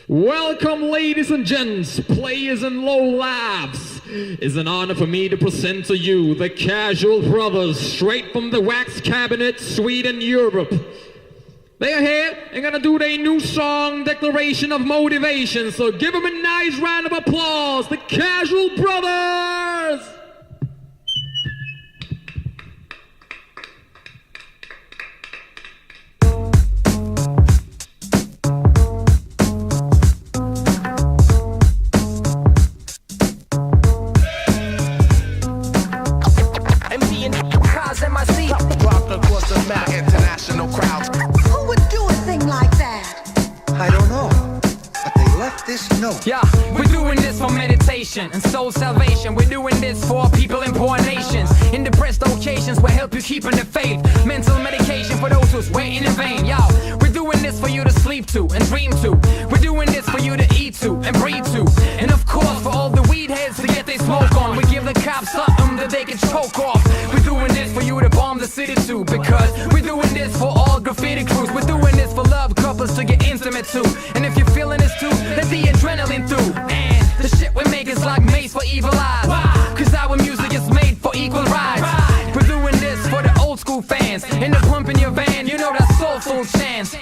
Welcome, ladies and gents, players and low-lives. It's an honor for me to present to you the Casual Brothers, straight from the Wax Cabinet, Sweden, Europe. They are here and gonna do their new song, Declaration of Motivation. So give them a nice round of applause, the Casual Brothers! International crowds. Who would do a thing like that? I don't know, but they left this note. Yeah, we're doing this for meditation and soul salvation. We're doing this for people in poor nations. In depressed occasions, we'll help you keep in the faith. Mental medication for those who's waiting in vain. Yo, we're doing this for you to sleep to and dream to. We're doing this for you to eat to and breathe to. And of course, for all the weed heads to get their smoke on. We give the cops something that they can choke off. We're doing this for you to bomb the city too. Because we're doing this for all graffiti crews. We're doing this for love couples to get intimate too. And if you're feeling this too, let the adrenaline through. And the shit we make is like mace for evil eyes. Cause our music is made for equal rights. We're doing this for the old school fans. In the pump in your van, you know that soulful chance.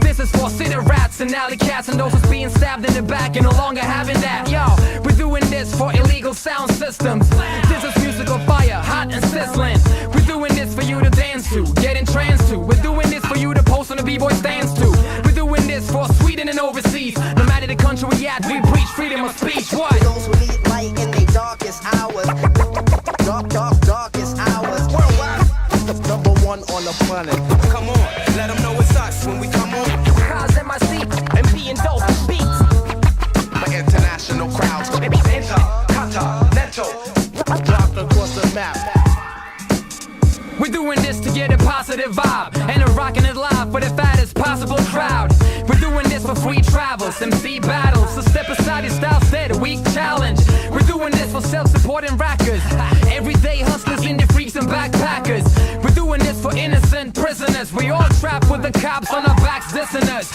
This is for city rats and alley cats and those who's being stabbed in the back and no longer having that. Yo, we're doing this for illegal sound systems. This is musical fire, hot and sizzling. We're doing this for you to dance to, get entranced to. We're doing this for you to post on the b-boy stands to. We're doing this for Sweden and overseas. No matter the country we at, we preach freedom of speech. What? For those who need light in their darkest hours. Darkest hours. Worldwide, number one on the planet. Come on, let them know it's us when we come on. Cars in my seat and being dope beats. My international crowds. Intercontinental. Dropped across the map. We're doing this to get a positive vibe and a rockin' it live for the fattest possible crowd. We're doing this for free travels, MC battles. So step aside your style, set a weak challenge. We're doing this for self-supporting rockers, everyday hustlers, indie freaks and backpackers. We're doing this for innocent prisoners. We all trapped with the cops on our backs dissing us.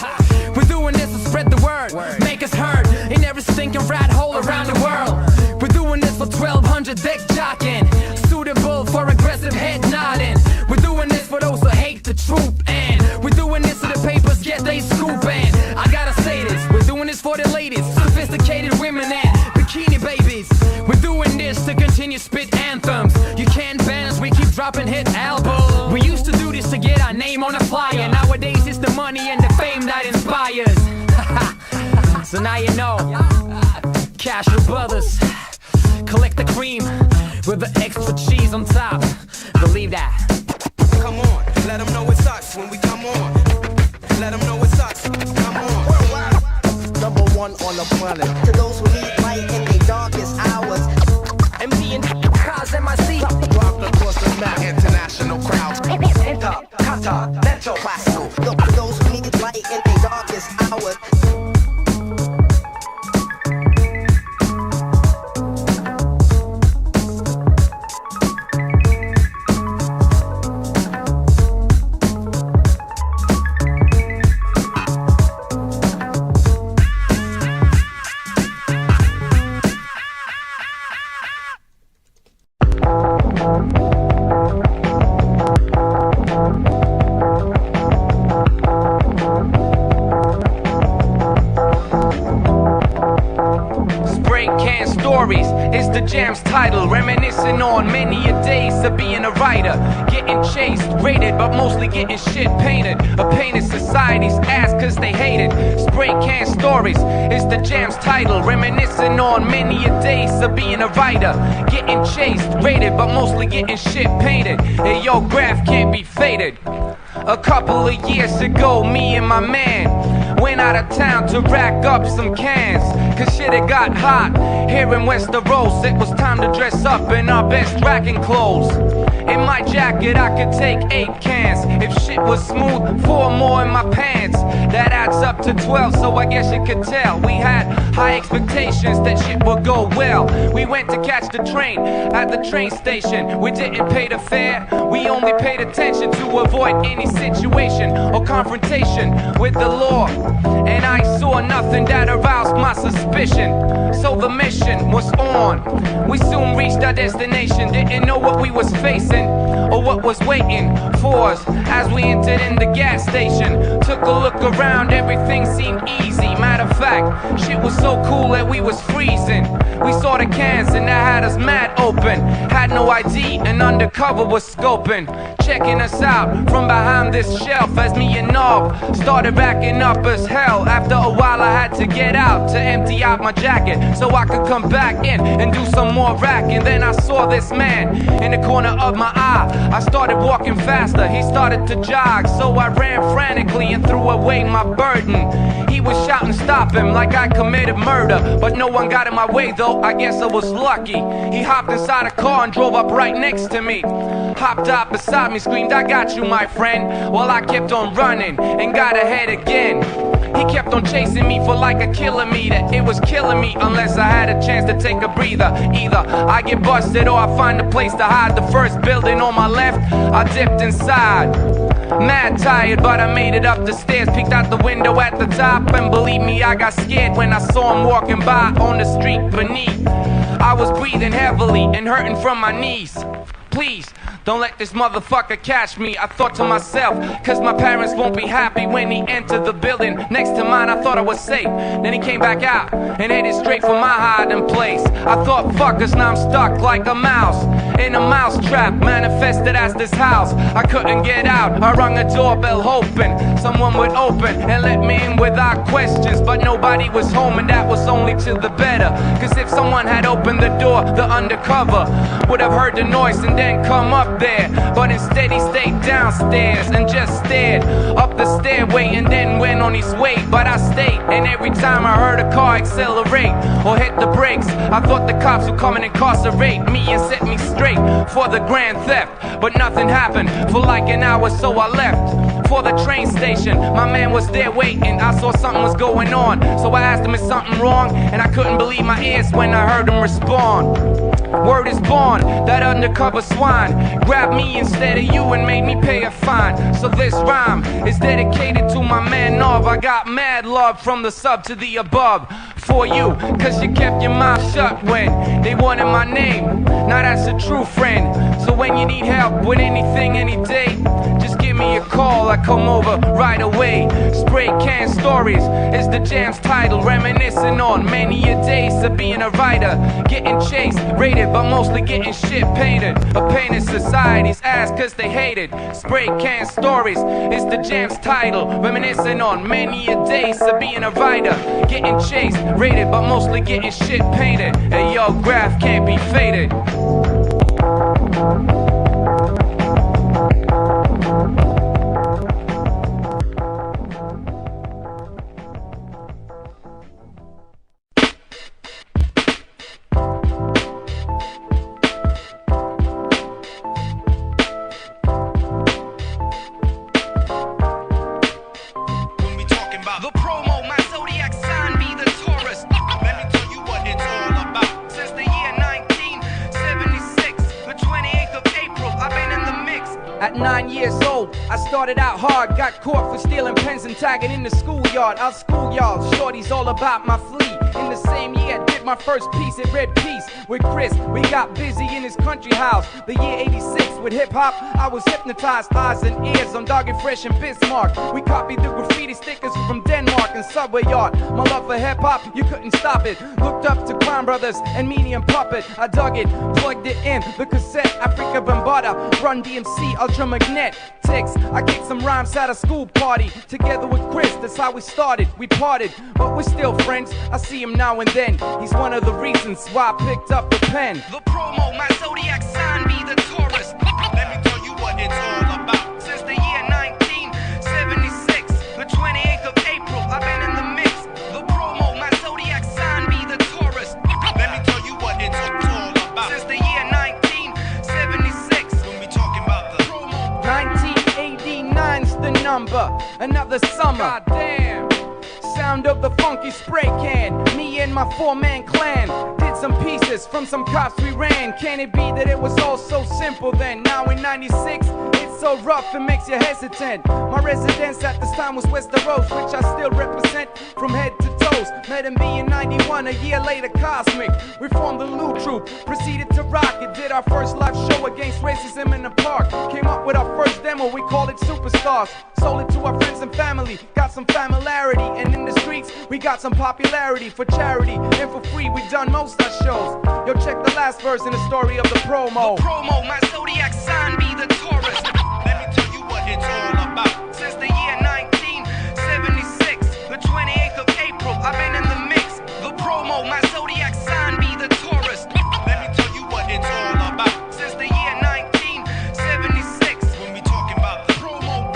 We're doing this to spread the word, make us heard in every stinking rat hole around the world. We're doing this for 1200 deck jocking, suitable for aggressive head nodding. We're doing this for those who hate the truth, and we're doing this so the papers get they scoop. And I gotta say this, we're doing this for the ladies, sophisticated women and bikini babies. We're doing this to continue spit anthems. You can't ban us, we keep dropping hit albums. We used to do this to get our name on a flyer. Nowadays it's the money and the fame that inspires. So now you know, Casual Brothers, collect the cream with the extra cheese on top. Believe that. Come on, let them know it's us when we come on. Let them know it's us. Come on. Worldwide. Number one on the planet. To those who need light in their darkest hours. And being cars in my seat. Dropped across the map. International crowds. Intercontinental. Classical. For those who need light in their darkest hours. Is the jam's title, reminiscing on many a days of being a writer, getting chased, rated, but mostly getting shit painted. A painted society's ass cause they hate it. Spray can stories is the jam's title, reminiscing on many a days of being a writer, getting chased, rated, but mostly getting shit painted. Hey, yo, graph can't be faded. A couple of years ago, me and my man went out of town to rack up some cans. cause shit it got hot. Here in Westeros, it was time to dress up in our best dragon clothes. In my jacket, I could take 8 cans. If shit was smooth, 4 more in my pants. That adds up to 12, so I guess you could tell. We had high expectations that shit would go well. We went to catch the train at the train station. We didn't pay the fare, we only paid attention to avoid any situation or confrontation with the law. And I saw nothing that aroused my suspicion. So the mission was on. We soon reached our destination. Didn't know what we was facing or what was waiting for us as we entered in the gas station. Took a look around, everything seemed easy. Matter of fact, shit was so cool that we was freezing. We saw the cans and that had us mad open. Had no ID and undercover was scoping, checking us out from behind this shelf as me and Nob started backing up as hell. After a while I had to get out to empty out my jacket so I could come back in and do some more racking. Then I saw this man in the corner of my eye. I started walking faster, he started to jog, so I ran frantically and threw away my burden. He was shouting stop him like I committed murder, but no one got in my way though, I guess I was lucky. He hopped inside a car and drove up right next to me. Hopped up beside me, screamed, "I got you, my friend," while I kept on running and got ahead again. He kept on chasing me for like a kilometer. It was killing me unless I had a chance to take a breather. Either I get busted or I find a place to hide. The first building on my left, I dipped inside. Mad tired, but I made it up the stairs. Peeked out the window at the top, and believe me, I got scared when I saw him walking by on the street beneath. I was breathing heavily and hurting from my knees. Please, don't let this motherfucker catch me, I thought to myself, cause my parents won't be happy when he entered the building next to mine. I thought I was safe, then he came back out and headed straight for my hiding place. I thought, fuckers, now I'm stuck like a mouse in a mouse trap, manifested as this house. I couldn't get out, I rung a doorbell hoping someone would open and let me in without questions, but nobody was home, and that was only to the better. Cause if someone had opened the door, the undercover would have heard the noise and then come up there. But instead he stayed downstairs and just stared up the stairway and then went on his way. But I stayed, and every time I heard a car accelerate or hit the brakes, I thought the cops would come and incarcerate me and set me straight for the grand theft. But nothing happened for like an hour, so I left for the train station. My man was there waiting, I saw something was going on, so I asked him, is something wrong? And I couldn't believe my ears when I heard him respond. Word is born, that undercover swine grabbed me instead of you and made me pay a fine. So this rhyme is dedicated to my man Nov. I got mad love from the sub to the above for you, cause you kept your mouth shut when they wanted my name. Now that's a true friend. So when you need help with anything, any day, just give me a call, I come over right away. Spray Can Stories is the jam's title, reminiscing on many a days of being a writer, getting chased, rated, but mostly getting shit painted. A pain in society's ass cause they hate it. Spray Can Stories is the jam's title, reminiscing on many a days of being a writer, getting chased, rated, but mostly getting shit painted. And yo, graph can't be faded. At 9 years old, I started out hard, got caught for stealing pens and tagging in the schoolyard. I'll school y'all, shorty's all about my flea. In the same year, I did my first piece at Red Peace with Chris. We got busy in his country house. The year 86 with hip hop, I was hypnotized, eyes and ears on Doggy Fresh and Bismarck. We copied the graffiti stickers from Denmark and Subway Yard. My love for hip hop, you couldn't stop it. Looked up to Crime Brothers and Medium Puppet. I dug it, plugged it in, the cassette, Africa Bambaataa, Run DMC, Ultramagnetics. I kicked some rhymes at a school party together with Chris, that's how we started. We parted, but we're still friends. I see him now and then. He's one of the reasons why I picked up the pen. The promo, my zodiac sign be the Taurus. Let me tell you what it's all about. Since the year 1976, the 28th of April, I've been in the mix. The promo, my zodiac sign be the summer. Goddamn. Sound of the funky spray can. Me and my 4-man clan did some pieces from some cops we ran. Can it be that it was all so simple then? Now in 96, it's so rough it makes you hesitant. My residence at this time was Westeros, which I still represent from head to toes. Met him in 91, a year later Cosmic. We formed the Loot Troop, proceeded to rock it. Did our first live show against racism in the park. Came up with our first demo, we called it Superstars. Sold it to our friends and family, got some familiarity. And in the streets, we got some popularity. For charity and for free, we done most our shows. Yo, check the last verse in the story of the promo. The promo, my zodiac sign be the Taurus. Let me tell you what it's all about. Since the year 1976, the 28th of April, I've been in the mix. The promo, my zodiac sign be the Taurus. Let me tell you what it's all about. Since the year 1976, when we talking about the promo.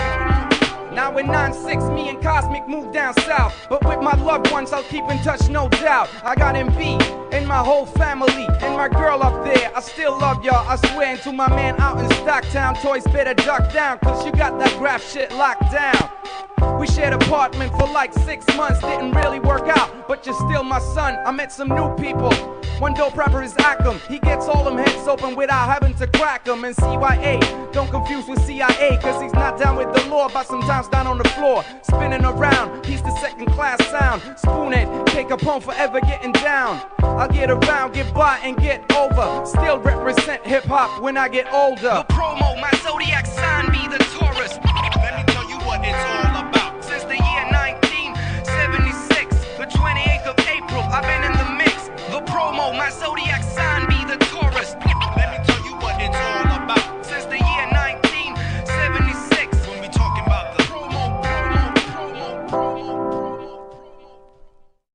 Now in 96, me and Cosmic moved down south. But with my loved ones, I'll keep in touch, no doubt. I got MB and my whole family and my girl up there. I still love y'all, I swear. And to my man out in Stocktown, toys better duck down, cause you got that graph shit locked down. We shared apartment for like 6 months, didn't really work out, but you're still my son. I met some new people. One dope rapper is Ackham. He gets all them heads open without having to crack them. And CYA, don't confuse with CIA, cause he's not down with the law, but sometimes down on the floor, spinning around. He's the second class sound. Spoonhead, take up home, forever getting down. I'll get around, get by, and get over. Still represent hip hop when I get older. The promo, my